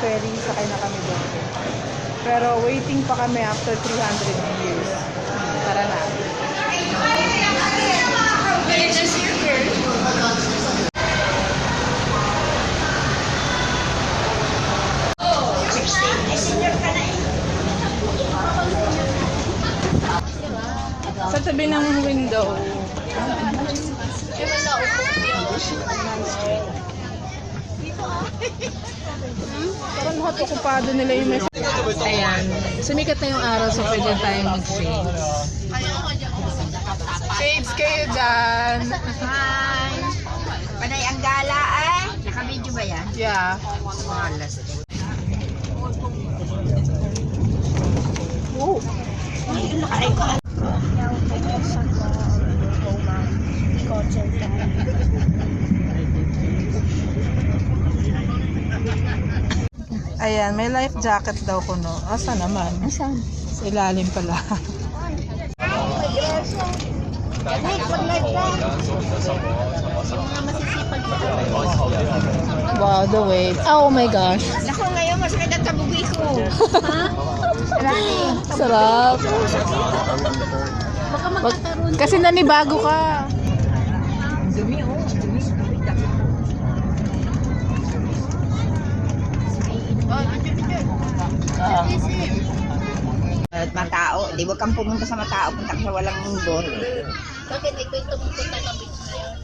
ferry, sakay na kami doon. Pero waiting pa kami after 300 years. Tara na. Sa tabi ng window. Parang lahat okupado nila yung mesa. Ayan. Sumikat na yung araw so pwede tayong mag-shades. Shades kayo dyan. Hi! Panay ang gala eh. Naka-video ba yan? Yeah. Malas. Oh. Ayan, may life jacket daw ko, no? Asa naman? Asan? Sa ilalim pala. Wow, the weight. Oh my gosh. Naku, ngayon masakit ang tabugi ko. Ha? Sarap. Kasi nanibago ka. Dumi oh. Dumi. At matao, di wag kang pumunta sa matao, punta ka sa walang bor. Bakit ito yung pumunta na beach na yun?